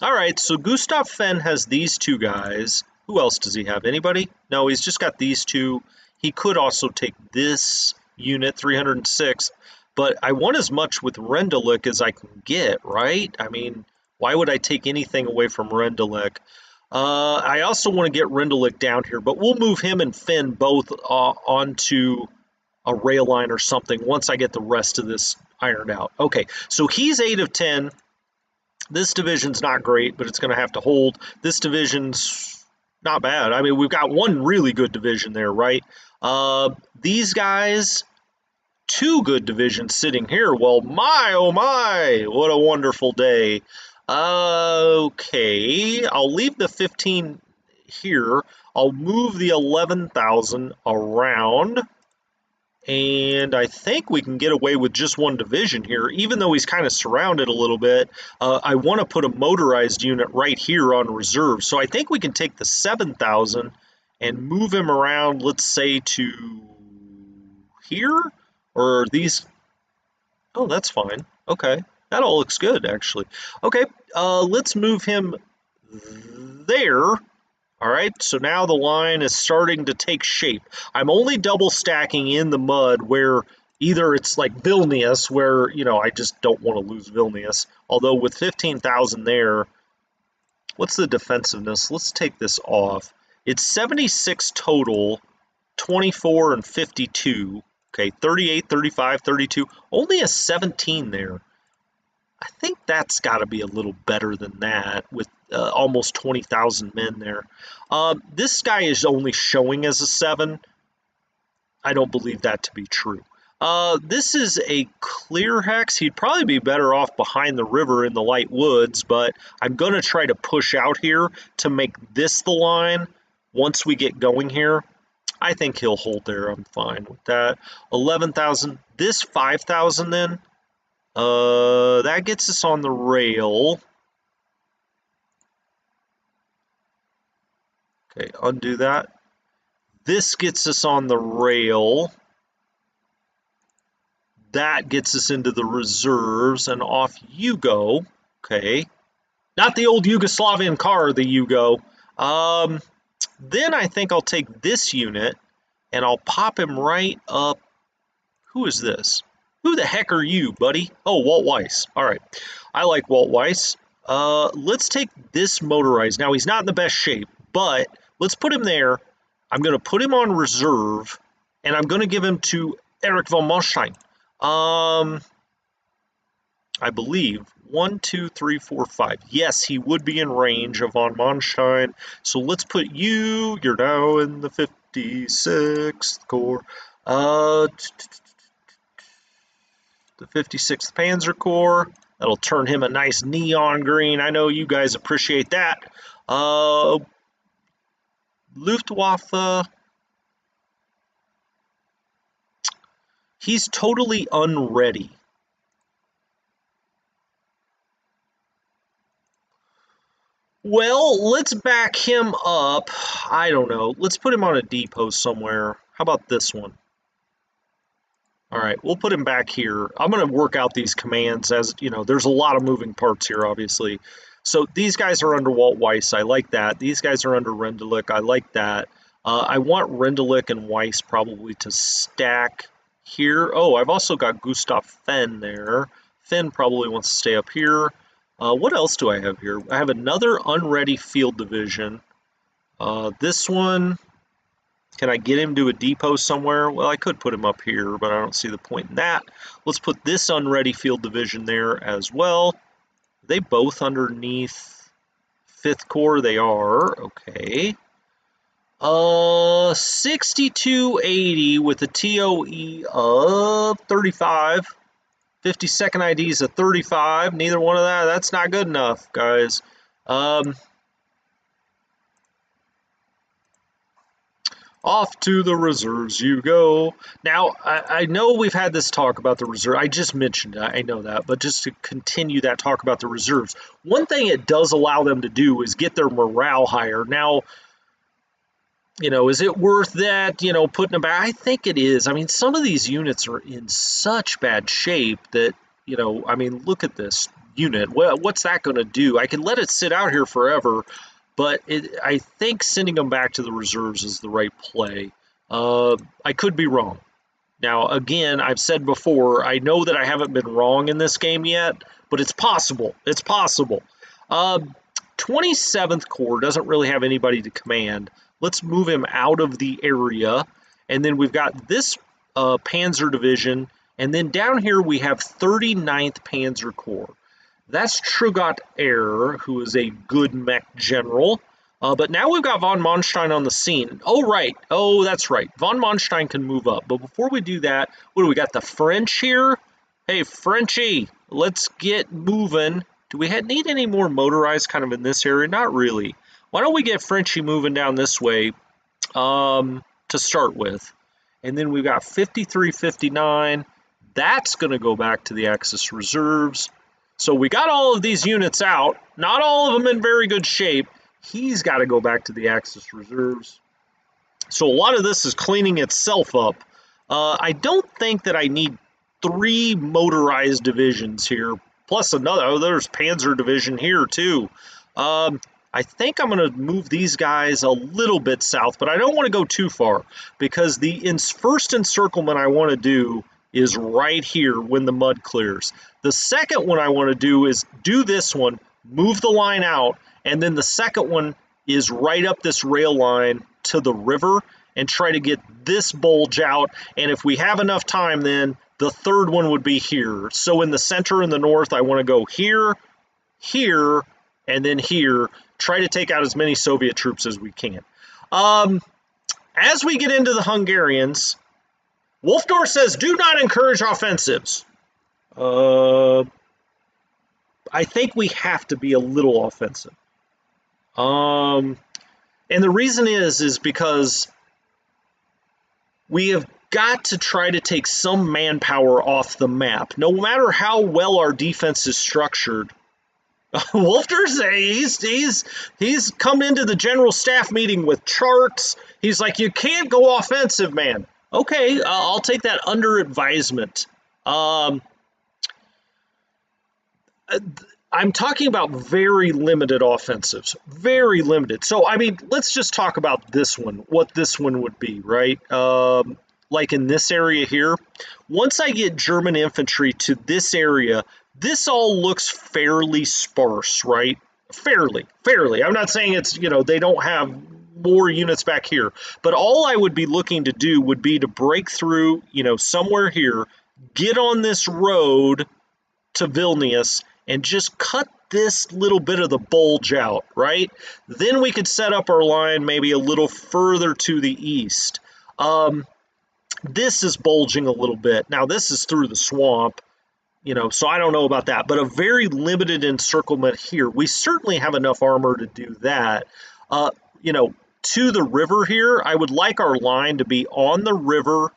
All right, so Gustav Finn has these 2 guys. Who else does he have? Anybody? No, he's just got these 2. He could also take this unit, 306, but I want as much with Rendelik as I can get, right? I mean, why would I take anything away from Rendelik? I also want to get Rendelik down here, but we'll move him and Finn both onto a rail line or something once I get the rest of this ironed out. Okay, so he's 8 of 10. This division's not great, but it's going to have to hold. This division's not bad. I mean, we've got one really good division there, right? These guys, 2 good divisions sitting here. Well, my, oh my, what a wonderful day. Okay, I'll leave the 15 here. I'll move the 11,000 around. And I think we can get away with just 1 division here, even though he's kind of surrounded a little bit. I want to put a motorized unit right here on reserve. So I think we can take the 7,000 and move him around, let's say, to here? Or these? Oh, that's fine. Okay, that all looks good, actually. Okay, let's move him there. All right, so now the line is starting to take shape. I'm only double stacking in the mud where either it's like Vilnius, where, I just don't want to lose Vilnius. Although with 15,000 there, what's the defensiveness? Let's take this off. It's 76 total, 24 and 52. Okay, 38, 35, 32. Only a 17 there. I think that's got to be a little better than that with almost 20,000 men there. This guy is only showing as a 7. I don't believe that to be true. This is a clear hex. He'd probably be better off behind the river in the light woods, but I'm going to try to push out here to make this the line once we get going here. I think he'll hold there. I'm fine with that. 11,000. This 5,000 then. That gets us on the rail. Okay, undo that. This gets us on the rail. That gets us into the reserves, and off you go. Okay. Not the old Yugoslavian car, the Yugo. Then I think I'll take this unit, and I'll pop him right up. Who is this? Who the heck are you, buddy? Oh, Walt Weiss. All right. I like Walt Weiss. Let's take this motorized. Now, he's not in the best shape, but let's put him there. I'm going to put him on reserve, and I'm going to give him to Erich von Manstein. I believe 1, 2, 3, 4, 5. Yes, he would be in range of von Manstein. So let's put you. You're now in the 56th Corps. The 56th Panzer Corps. That'll turn him a nice neon green. I know you guys appreciate that. Luftwaffe. He's totally unready. Well, let's back him up. I don't know. Let's put him on a depot somewhere. How about this one? All right, we'll put him back here. I'm going to work out these commands as, you know, there's a lot of moving parts here, obviously. So these guys are under Walt Weiss. I like that. These guys are under Rendulic. I like that. I want Rendulic and Weiss probably to stack here. Oh, I've also got Gustav Fenn there. Fenn probably wants to stay up here. What else do I have here? I have another unready field division. This one... Can I get him to a depot somewhere? Well, I could put him up here, but I don't see the point in that. Let's put this unready field division there as well. Are they both underneath 5th Corps? They are. Okay. 6280 with a TOE of 35. 52nd IDs of 35. Neither one of that. That's not good enough, guys. Off to the reserves you go. Now, I know we've had this talk about the reserve. I just mentioned it, I know that, but just to continue that talk about the reserves, one thing it does allow them to do is get their morale higher. Now, you know, is it worth that, you know, putting them back? I think it is. I mean, some of these units are in such bad shape that, you know, I mean, look at this unit. Well, what's that going to do? I can let it sit out here forever, but I think sending them back to the reserves is the right play. I could be wrong. Now, again, I've said before, I know that I haven't been wrong in this game yet, but it's possible. It's possible. 27th Corps doesn't really have anybody to command. Let's move him out of the area. And then we've got this Panzer Division. And then down here we have 39th Panzer Corps. That's Trugot Air, who is a good mech general. But now we've got von Manstein on the scene. Oh, right. Oh, that's right. Von Manstein can move up. But before we do that, what do we got? The French here? Hey, Frenchie, let's get moving. Do we need any more motorized kind of in this area? Not really. Why don't we get Frenchie moving down this way to start with? And then we've got 53, 59. That's going to go back to the Axis reserves. So we got all of these units out, not all of them in very good shape. He's got to go back to the Axis reserves. So a lot of this is cleaning itself up. I don't think that I need 3 motorized divisions here, plus another. Oh, there's Panzer Division here too. I think I'm going to move these guys a little bit south, but I don't want to go too far because the first encirclement I want to do is right here when the mud clears. The second one I want to do is do this one, move the line out, and then the second one is right up this rail line to the river and try to get this bulge out. And if we have enough time, then the third one would be here. So in the center and the north, I want to go here, here, and then here. Try to take out as many Soviet troops as we can. As we get into the Hungarians, Wolfdor says, do not encourage offensives. I think we have to be a little offensive. And the reason is because we have got to try to take some manpower off the map. No matter how well our defense is structured, Wolfdor, he's come into the general staff meeting with charts. He's like, you can't go offensive, man. Okay, I'll take that under advisement. I'm talking about very limited offensives, very limited. So, I mean, let's just talk about this one, what this one would be, right? Like in this area here, once I get German infantry to this area, this all looks fairly sparse, right? Fairly. I'm not saying it's, you know, they don't have more units back here, but all I would be looking to do would be to break through, you know, somewhere here, get on this road to Vilnius and just cut this little bit of the bulge out, right? Then we could set up our line maybe a little further to the east. This is bulging a little bit. Now this is through the swamp, you know, so I don't know about that, but a very limited encirclement here. We certainly have enough armor to do that. You know, to the river here, I would like our line to be on the river.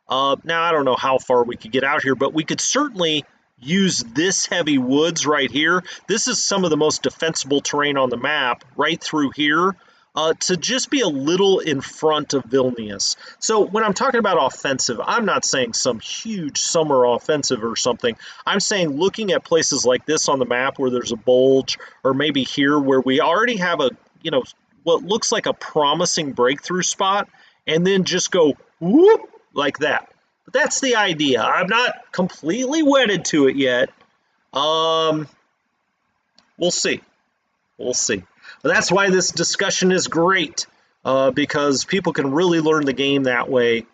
Now, I don't know how far we could get out here, but we could certainly use this heavy woods right here. This is some of the most defensible terrain on the map right through here. to just be a little in front of Vilnius. So when I'm talking about offensive, I'm not saying some huge summer offensive or something. I'm saying looking at places like this on the map where there's a bulge, or maybe here where we already have a, what looks like a promising breakthrough spot, and then just go whoop like that. But that's the idea. I'm not completely wedded to it yet. We'll see. We'll see. But that's why this discussion is great, because people can really learn the game that way.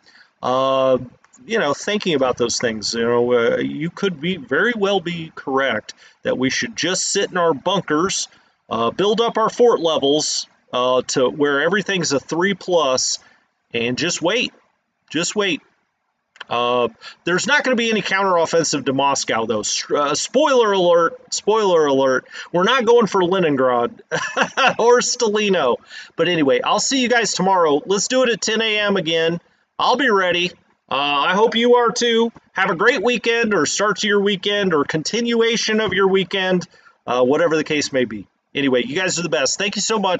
Thinking about those things, you could be very well be correct that we should just sit in our bunkers, build up our fort levels to where everything's a 3+, and just wait. Just wait. There's not going to be any counteroffensive to Moscow, though. Spoiler alert, spoiler alert. We're not going for Leningrad or Stalino. But anyway, I'll see you guys tomorrow. Let's do it at 10 a.m. again. I'll be ready. I hope you are too. Have a great weekend, or start to your weekend, or continuation of your weekend, whatever the case may be. Anyway, you guys are the best. Thank you so much.